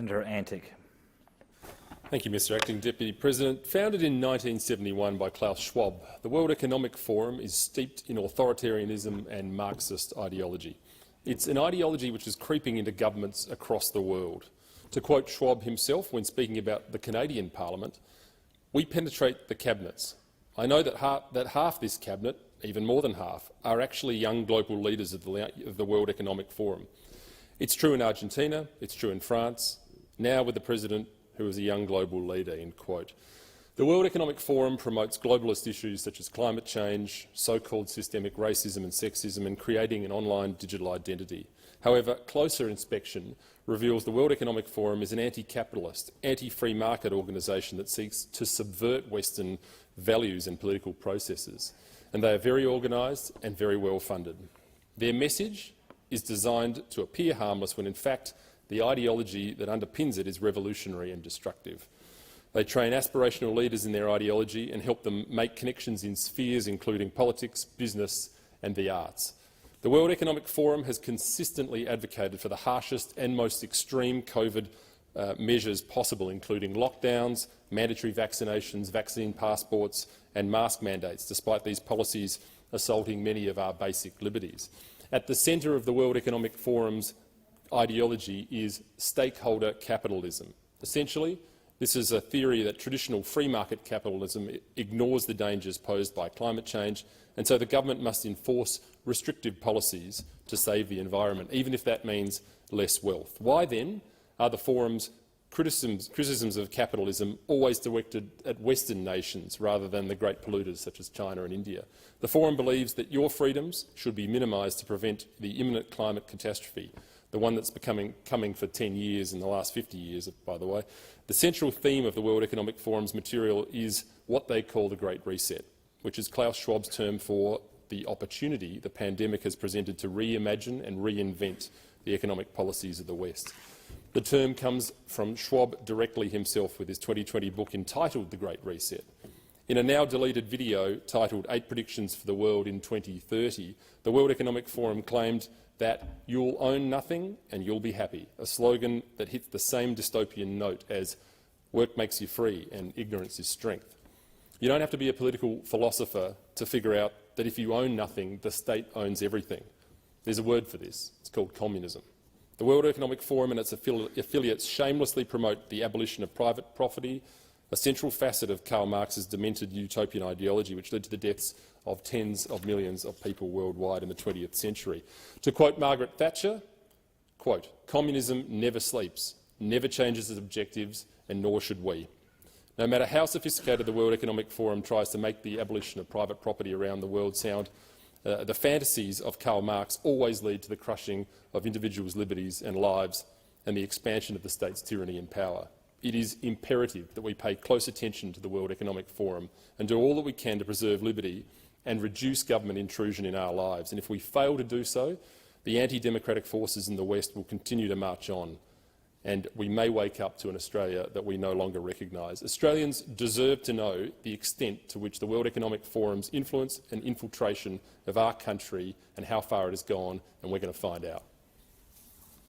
Senator Antic. Thank you, Mr Acting Deputy President. Founded in 1971 by Klaus Schwab, the World Economic Forum is steeped in authoritarianism and Marxist ideology. It's an ideology which is creeping into governments across the world. To quote Schwab himself when speaking about the Canadian Parliament, "We penetrate the cabinets. I know that half this cabinet, even more than half, are actually young global leaders of the World Economic Forum. It's true in Argentina, it's true in France, now with the President who is a young global leader." End quote. The World Economic Forum promotes globalist issues such as climate change, so-called systemic racism and sexism, and creating an online digital identity. However, closer inspection reveals the World Economic Forum is an anti-capitalist, anti-free market organisation that seeks to subvert Western values and political processes, and they are very organised and very well funded. Their message is designed to appear harmless when, in fact, the ideology that underpins it is revolutionary and destructive. They train aspirational leaders in their ideology and help them make connections in spheres including politics, business and the arts. The World Economic Forum has consistently advocated for the harshest and most extreme COVID measures possible, including lockdowns, mandatory vaccinations, vaccine passports and mask mandates, despite these policies assaulting many of our basic liberties. At the centre of the World Economic Forum's ideology is stakeholder capitalism. Essentially, this is a theory that traditional free market capitalism ignores the dangers posed by climate change, and so the government must enforce restrictive policies to save the environment, even if that means less wealth. Why then are the forum's criticisms of capitalism always directed at Western nations rather than the great polluters such as China and India? The forum believes that your freedoms should be minimised to prevent the imminent climate catastrophe, the one that's coming for 10 years in the last 50 years, by the way. The central theme of the World Economic Forum's material is what they call the Great Reset, which is Klaus Schwab's term for the opportunity the pandemic has presented to reimagine and reinvent the economic policies of the West. The term comes from Schwab directly himself with his 2020 book entitled The Great Reset. In a now-deleted video titled 8 Predictions for the World in 2030, the World Economic Forum claimed that "you'll own nothing and you'll be happy," a slogan that hits the same dystopian note as "work makes you free and ignorance is strength." You don't have to be a political philosopher to figure out that if you own nothing, the state owns everything. There's a word for this. It's called communism. The World Economic Forum and its affiliates shamelessly promote the abolition of private property, a central facet of Karl Marx's demented utopian ideology which led to the deaths of tens of millions of people worldwide in the 20th century. To quote Margaret Thatcher, quote, "Communism never sleeps, never changes its objectives, and nor should we." No matter how sophisticated the World Economic Forum tries to make the abolition of private property around the world sound, the fantasies of Karl Marx always lead to the crushing of individuals' liberties and lives and the expansion of the state's tyranny and power. It is imperative that we pay close attention to the World Economic Forum and do all that we can to preserve liberty and reduce government intrusion in our lives. And if we fail to do so, the anti-democratic forces in the West will continue to march on, and we may wake up to an Australia that we no longer recognise. Australians deserve to know the extent to which the World Economic Forum's influence and infiltration of our country and how far it has gone, and we're going to find out.